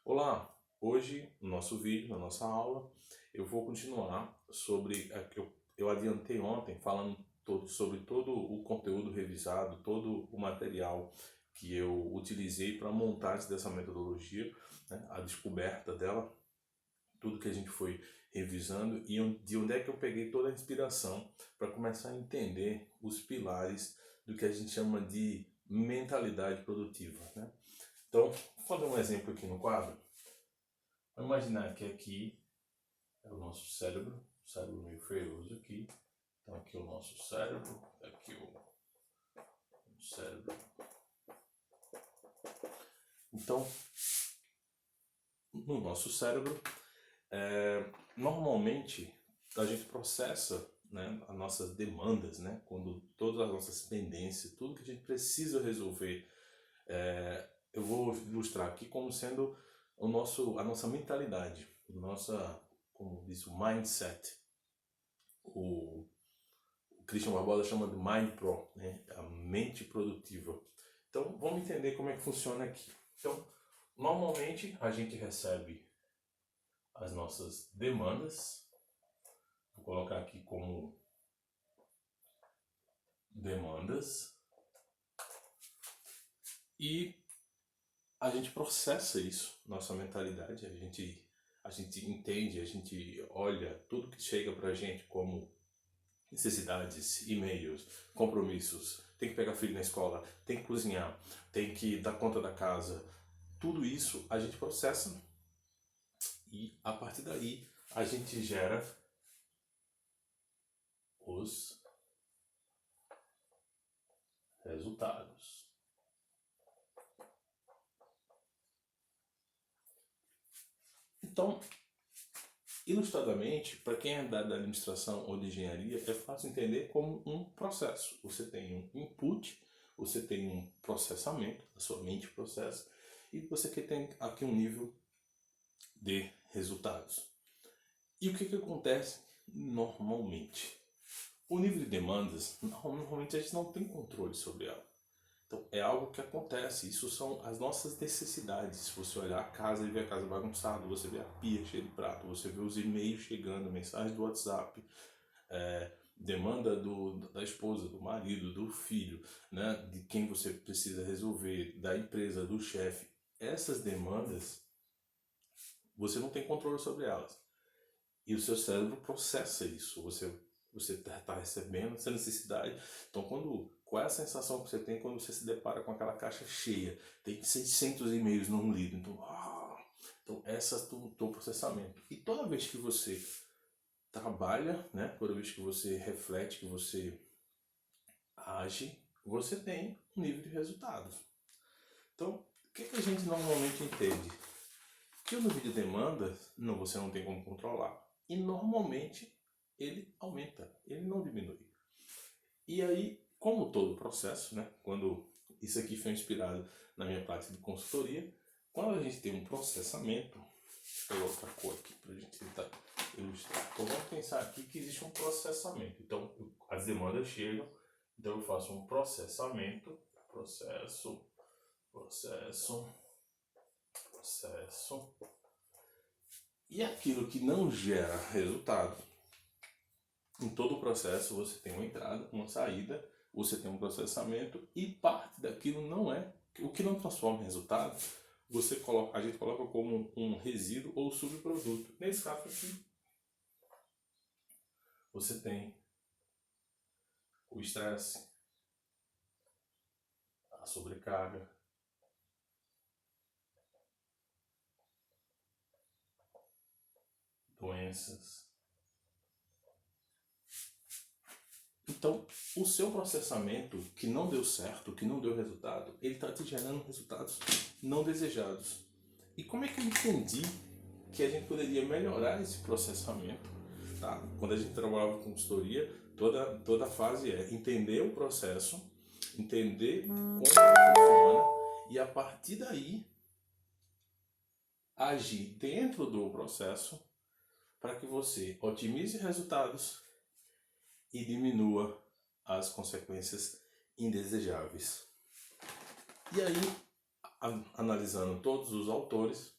Olá, hoje no nosso vídeo, na nossa aula, eu vou continuar sobre a que eu adiantei ontem falando sobre todo o conteúdo revisado, todo o material que eu utilizei para a montagem dessa metodologia, né, a descoberta dela, tudo que a gente foi revisando e de onde é que eu peguei toda a inspiração para começar a entender os pilares do que a gente chama de mentalidade produtiva, né? Então, vou fazer um exemplo aqui no quadro. Vamos imaginar que aqui é o nosso cérebro meio feioso aqui. Então aqui é o nosso cérebro, aqui o cérebro. Então, no nosso cérebro, normalmente a gente processa, né, as nossas demandas, né, quando todas as nossas pendências, tudo que a gente precisa resolver. Eu vou ilustrar aqui como sendo a nossa mentalidade, como diz o mindset. O Christian Barbosa chama de Mind Pro, né? A mente produtiva. Então, vamos entender como é que funciona aqui. Então, normalmente a gente recebe as nossas demandas, vou colocar aqui como demandas, e a gente processa isso, nossa mentalidade, a gente entende, a gente olha tudo que chega pra gente como necessidades, e-mails, compromissos, tem que pegar filho na escola, tem que cozinhar, tem que dar conta da casa. Tudo isso a gente processa e a partir daí a gente gera os resultados. Então, ilustradamente, para quem é da administração ou de engenharia, é fácil entender como um processo. Você tem um input, você tem um processamento, a sua mente processa, e você tem aqui um nível de resultados. E o que acontece normalmente? O nível de demandas, normalmente a gente não tem controle sobre ela. Então é algo que acontece, isso são as nossas necessidades. Se você olhar a casa e ver a casa bagunçada, você vê a pia cheia de prato, você vê os e-mails chegando, mensagens do WhatsApp, demanda da esposa, do marido, do filho, né, de quem você precisa resolver, da empresa, do chefe. Essas demandas, você não tem controle sobre elas. E o seu cérebro processa isso. Você está recebendo essa necessidade. Então, qual é a sensação que você tem quando você se depara com aquela caixa cheia? Tem 600 e-mails não lidos. Então essa é o teu processamento. E toda vez que você trabalha, né, toda vez que você reflete, que você age, você tem um nível de resultados. Então, o que a gente normalmente entende? Que o nível de demanda, não, você não tem como controlar. E normalmente ele aumenta, ele não diminui. E aí, como todo processo, né, quando isso aqui foi inspirado na minha prática de consultoria, quando a gente tem um processamento, deixa eu pegar outra cor aqui para a gente tentar ilustrar. Então vamos pensar aqui que existe um processamento. Então as demandas chegam, então eu faço um processamento, processo, e aquilo que não gera resultado. Em todo o processo você tem uma entrada, uma saída, você tem um processamento e parte daquilo não é, o que não transforma em resultado, a gente coloca como um resíduo ou subproduto. Nesse caso aqui, você tem o estresse, a sobrecarga, doenças. Então, o seu processamento que não deu certo, que não deu resultado, ele está te gerando resultados não desejados. E como é que eu entendi que a gente poderia melhorar esse processamento? Tá? Quando a gente trabalhava com consultoria, toda a fase é entender o processo, entender como ele funciona e a partir daí agir dentro do processo para que você otimize resultados e diminua as consequências indesejáveis. E aí, analisando todos os autores,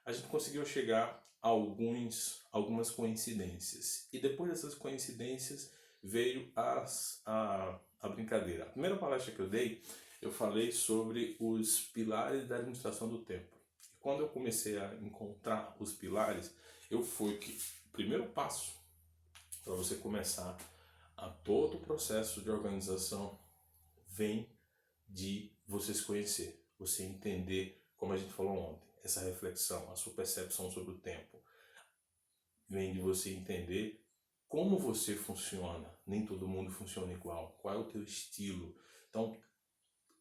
a gente conseguiu chegar a algumas coincidências. E depois dessas coincidências veio a brincadeira. A primeira palestra que eu dei, eu falei sobre os pilares da administração do tempo. E quando eu comecei a encontrar os pilares, eu fui que o primeiro passo para você começar a todo o processo de organização vem de você se conhecer, você entender, como a gente falou ontem, essa reflexão, a sua percepção sobre o tempo, vem de você entender como você funciona. Nem todo mundo funciona igual. Qual é o teu estilo? Então,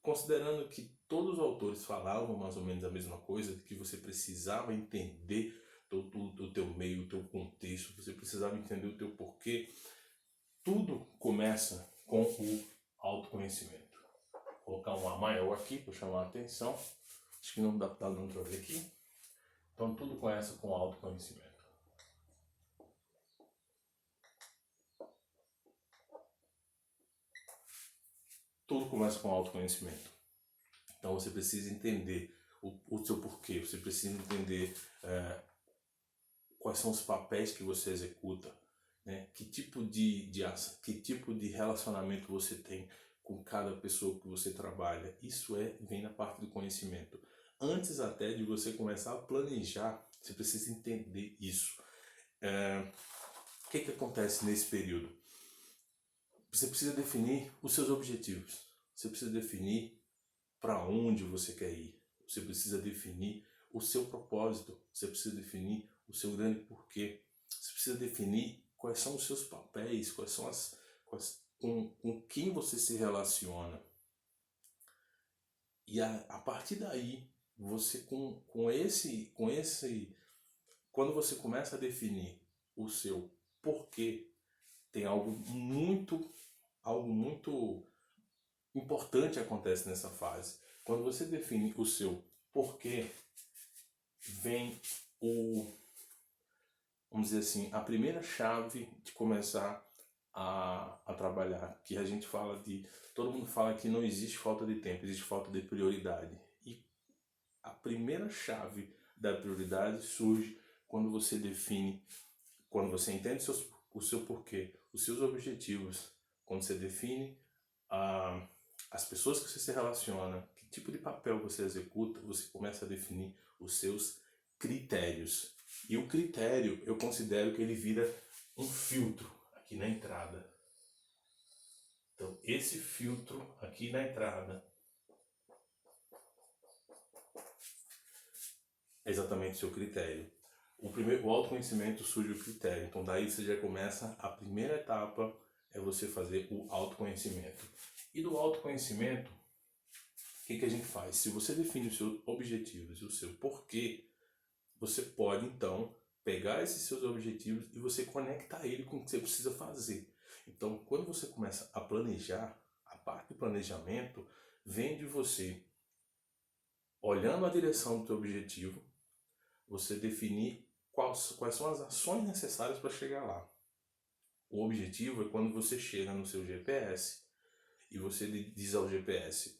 considerando que todos os autores falavam mais ou menos a mesma coisa, que você precisava entender o teu meio, o teu contexto, você precisava entender o teu porquê, tudo começa com o autoconhecimento. Vou colocar um A maior aqui para chamar a atenção. Acho que não dá para ver aqui. Então tudo começa com o autoconhecimento. Tudo começa com o autoconhecimento. Então você precisa entender o seu porquê, você precisa entender quais são os papéis que você executa, né? Que tipo de relacionamento você tem com cada pessoa que você trabalha. Isso vem na parte do conhecimento. Antes até de você começar a planejar, você precisa entender isso. O que acontece nesse período? Você precisa definir os seus objetivos. Você precisa definir para onde você quer ir. Você precisa definir o seu propósito. Você precisa definir o seu grande porquê. Você precisa definir quais são os seus papéis, com quem você se relaciona. E a partir daí, você quando você começa a definir o seu porquê, tem algo muito importante acontece nessa fase. Quando você define o seu porquê, vem vamos dizer assim, a primeira chave de começar a trabalhar, que a gente fala todo mundo fala que não existe falta de tempo, existe falta de prioridade. E a primeira chave da prioridade surge quando você define, quando você entende o seu porquê, os seus objetivos, quando você define as pessoas que você se relaciona, que tipo de papel você executa, você começa a definir os seus critérios. E o critério, eu considero que ele vira um filtro aqui na entrada. Então, esse filtro aqui na entrada é exatamente o seu critério. O autoconhecimento surge o critério. Então, daí você já começa, a primeira etapa é você fazer o autoconhecimento. E do autoconhecimento, o que a gente faz? Se você define os seus objetivos e o seu porquê, você pode então pegar esses seus objetivos e você conectar ele com o que você precisa fazer. Então, quando você começa a planejar, a parte do planejamento vem de você olhando a direção do seu objetivo, você definir quais são as ações necessárias para chegar lá. O objetivo é quando você chega no seu GPS e você diz ao GPS: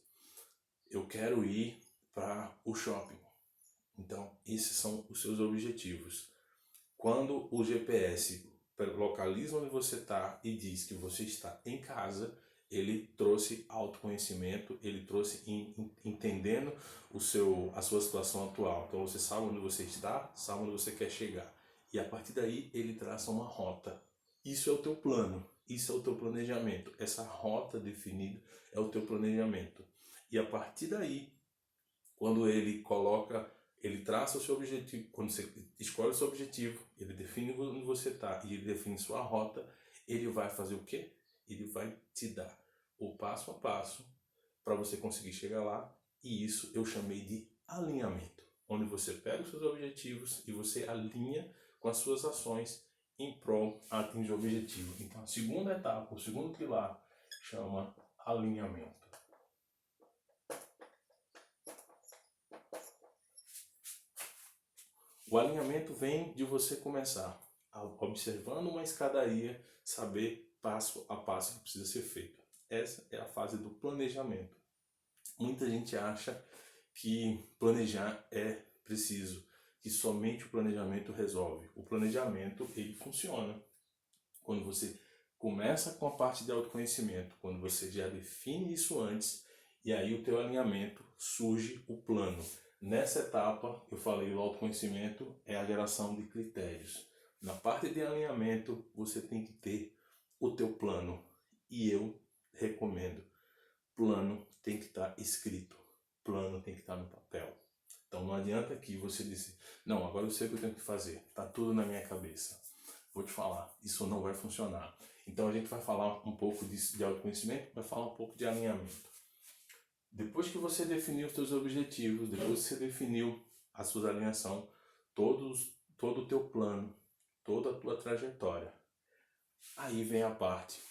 eu quero ir para o shopping. Então, esses são os seus objetivos. Quando o GPS localiza onde você está e diz que você está em casa, ele trouxe autoconhecimento, ele trouxe entendendo a sua situação atual. Então você sabe onde você está, sabe onde você quer chegar. E a partir daí ele traça uma rota. Isso é o teu plano, isso é o teu planejamento. Essa rota definida é o teu planejamento. E a partir daí, quando ele traça o seu objetivo, quando você escolhe o seu objetivo, ele define onde você está e ele define sua rota, ele vai fazer o quê? Ele vai te dar o passo a passo para você conseguir chegar lá, e isso eu chamei de alinhamento, onde você pega os seus objetivos e você alinha com as suas ações em prol a atingir o objetivo. Então a segunda etapa, o segundo pilar, chama alinhamento. O alinhamento vem de você começar observando uma escadaria, saber passo a passo que precisa ser feito. Essa é a fase do planejamento. Muita gente acha que planejar é preciso, que somente o planejamento resolve. O planejamento, ele funciona quando você começa com a parte de autoconhecimento, quando você já define isso antes, e aí o teu alinhamento surge o plano. Nessa etapa, eu falei, o autoconhecimento é a geração de critérios. Na parte de alinhamento, você tem que ter o teu plano. E eu recomendo, plano tem que estar escrito, plano tem que estar no papel. Então não adianta que você dizer, não, agora eu sei o que eu tenho que fazer, está tudo na minha cabeça. Vou te falar, isso não vai funcionar. Então a gente vai falar um pouco disso, de autoconhecimento, vai falar um pouco de alinhamento. Depois que você definiu os seus objetivos, depois que você definiu a sua alinhação, todo o teu plano, toda a tua trajetória, aí vem a parte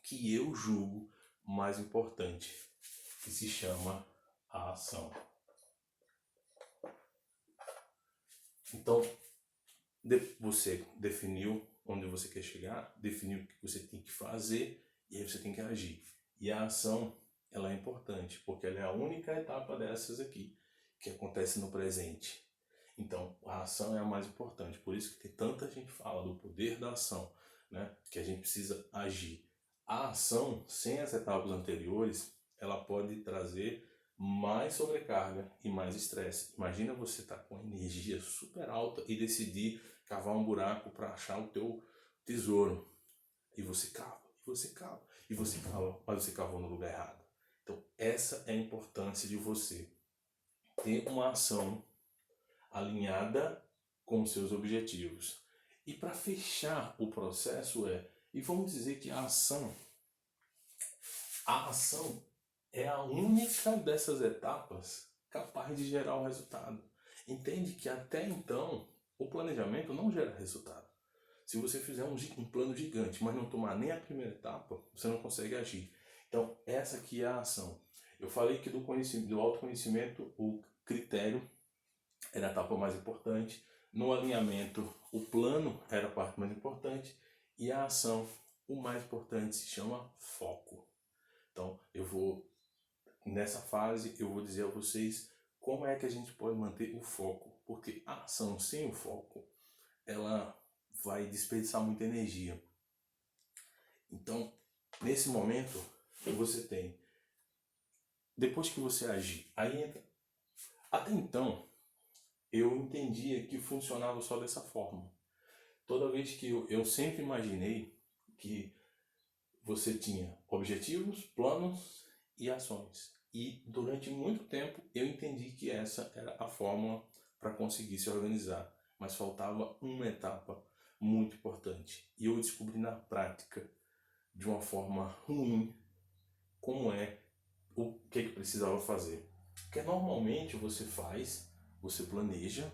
que eu julgo mais importante, que se chama a ação. Então, você definiu onde você quer chegar, definiu o que você tem que fazer, e aí você tem que agir. E a ação, ela é importante, porque ela é a única etapa dessas aqui, que acontece no presente. Então, a ação é a mais importante, por isso que tem tanta gente fala do poder da ação, né? Que a gente precisa agir. A ação, sem as etapas anteriores, ela pode trazer mais sobrecarga e mais estresse. Imagina você estar com energia super alta e decidir cavar um buraco para achar o teu tesouro. E você cava, e você cava, e você cava, mas você cavou no lugar errado. Então, essa é a importância de você ter uma ação alinhada com os seus objetivos. E para fechar o processo e vamos dizer que a ação é a única dessas etapas capaz de gerar o resultado. Entende que até então o planejamento não gera resultado. Se você fizer um plano gigante, mas não tomar nem a primeira etapa, você não consegue agir. Então, essa aqui é a ação. Eu falei que do autoconhecimento, o critério era a etapa mais importante. No alinhamento, o plano era a parte mais importante. E a ação, o mais importante, se chama foco. Então, nessa fase, eu vou dizer a vocês como é que a gente pode manter o foco. Porque a ação sem o foco, ela vai desperdiçar muita energia. Então, nesse momento, você tem, depois que você agir, aí entra. Até então, eu entendia que funcionava só dessa forma. Toda vez que eu sempre imaginei que você tinha objetivos, planos e ações. E durante muito tempo eu entendi que essa era a fórmula para conseguir se organizar. Mas faltava uma etapa muito importante. E eu descobri na prática, de uma forma ruim, como é o que precisava fazer. Porque normalmente você planeja,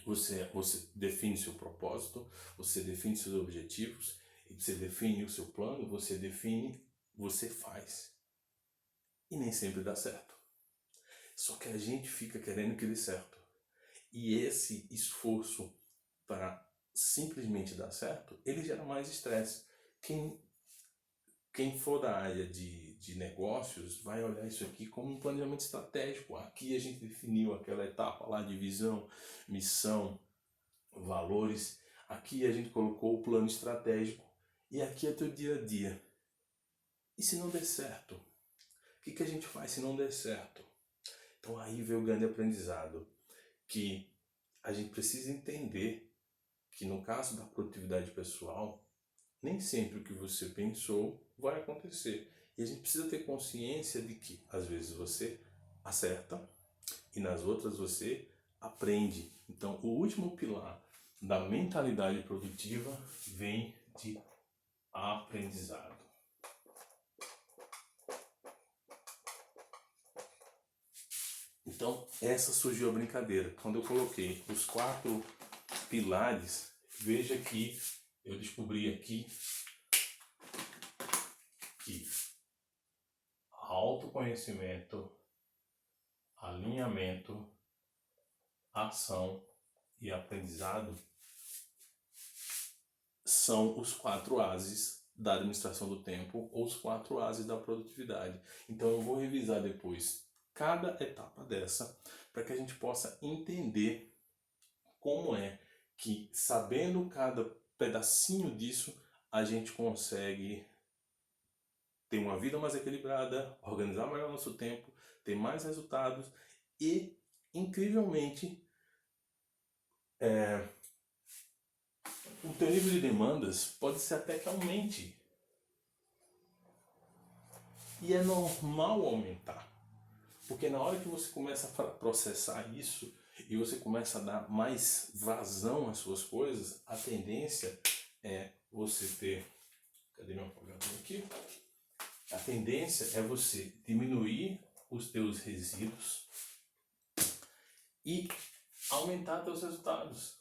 você define seu propósito, você define seus objetivos, você define o seu plano, você faz. E nem sempre dá certo. Só que a gente fica querendo que dê certo. E esse esforço para simplesmente dar certo, ele gera mais estresse. Quem for da área de negócios vai olhar isso aqui como um planejamento estratégico. Aqui a gente definiu aquela etapa lá de visão, missão, valores. Aqui a gente colocou o plano estratégico e aqui é teu dia a dia. E se não der certo? O que a gente faz se não der certo? Então aí vem o grande aprendizado, que a gente precisa entender que no caso da produtividade pessoal, nem sempre o que você pensou vai acontecer. E a gente precisa ter consciência de que às vezes você acerta e nas outras você aprende. Então o último pilar da mentalidade produtiva vem de aprendizado. Então essa surgiu a brincadeira. Quando eu coloquei os 4 pilares, veja que eu descobri aqui que autoconhecimento, alinhamento, ação e aprendizado são os 4 ases da administração do tempo ou os 4 ases da produtividade. Então eu vou revisar depois cada etapa dessa para que a gente possa entender como é que, sabendo cada pedacinho disso, a gente consegue ter uma vida mais equilibrada, organizar melhor nosso tempo, ter mais resultados e, incrivelmente, o teu nível de demandas pode ser até que aumente. E é normal aumentar. Porque na hora que você começa a processar isso e você começa a dar mais vazão às suas coisas, a tendência é você ter... Cadê meu apagador aqui? A tendência é você diminuir os teus resíduos e aumentar teus resultados.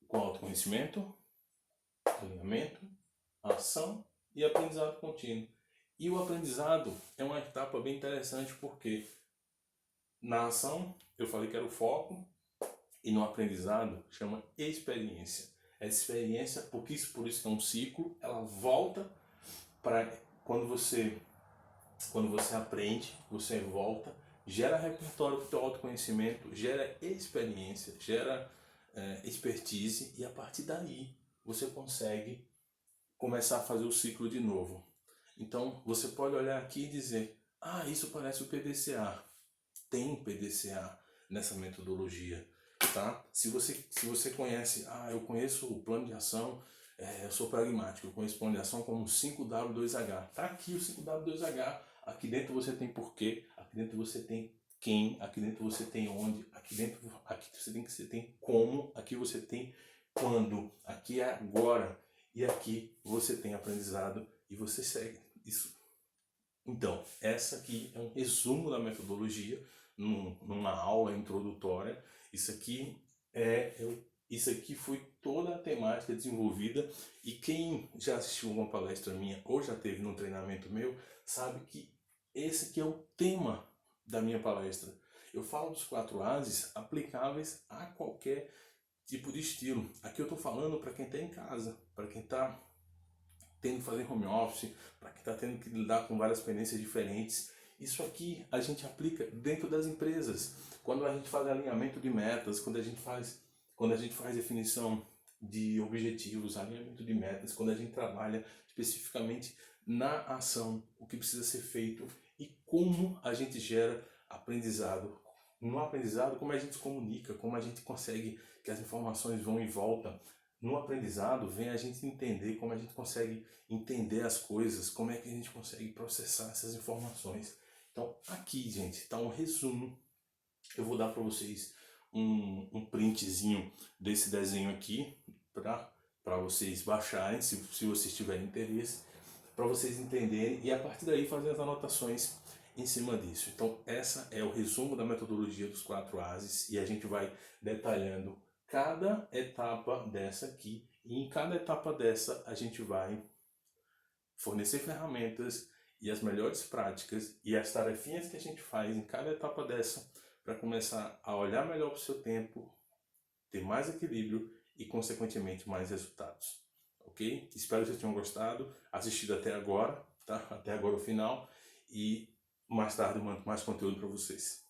Com autoconhecimento, alinhamento, ação e aprendizado contínuo. E o aprendizado é uma etapa bem interessante porque na ação eu falei que era o foco e no aprendizado chama experiência. Essa experiência, por isso que é um ciclo, ela volta para quando você aprende, você volta, gera repertório para o teu autoconhecimento, gera experiência, gera expertise e a partir daí você consegue começar a fazer o ciclo de novo. Então você pode olhar aqui e dizer, isso parece o PDCA. Tem PDCA nessa metodologia, tá? Se você conhece, eu conheço o plano de ação, eu sou pragmático, eu conheço o plano de ação como 5W2H. Tá aqui o 5W2H, aqui dentro você tem porquê, aqui dentro você tem quem, aqui dentro você tem onde, aqui você tem como, aqui você tem quando, aqui é agora, e aqui você tem aprendizado e você segue isso. Então, essa aqui é um resumo da metodologia, numa aula introdutória. Isso aqui foi toda a temática desenvolvida, e quem já assistiu uma palestra minha ou já teve num treinamento meu, sabe que esse aqui é o tema da minha palestra. Eu falo dos 4 Ases aplicáveis a qualquer tipo de estilo. Aqui eu estou falando para quem está em casa, para quem está tendo que fazer home office, para quem está tendo que lidar com várias pendências diferentes. Isso aqui a gente aplica dentro das empresas. Quando a gente faz alinhamento de metas, quando a gente faz definição de objetivos, alinhamento de metas, quando a gente trabalha especificamente na ação, o que precisa ser feito e como a gente gera aprendizado. No aprendizado, como a gente se comunica, como a gente consegue que as informações vão e voltam. No aprendizado, vem a gente entender como a gente consegue entender as coisas, como é que a gente consegue processar essas informações. Então, aqui, gente, está um resumo. Eu vou dar para vocês um printzinho desse desenho aqui, para vocês baixarem, se vocês tiverem interesse, para vocês entenderem e a partir daí fazer as anotações em cima disso. Então, essa é o resumo da metodologia dos 4 Ases e a gente vai detalhando cada etapa dessa aqui, e em cada etapa dessa a gente vai fornecer ferramentas e as melhores práticas e as tarefinhas que a gente faz em cada etapa dessa para começar a olhar melhor para o seu tempo, ter mais equilíbrio e consequentemente mais resultados. Ok? Espero que vocês tenham gostado, assistido até agora, tá? Até agora o final, e mais tarde eu mando mais conteúdo para vocês.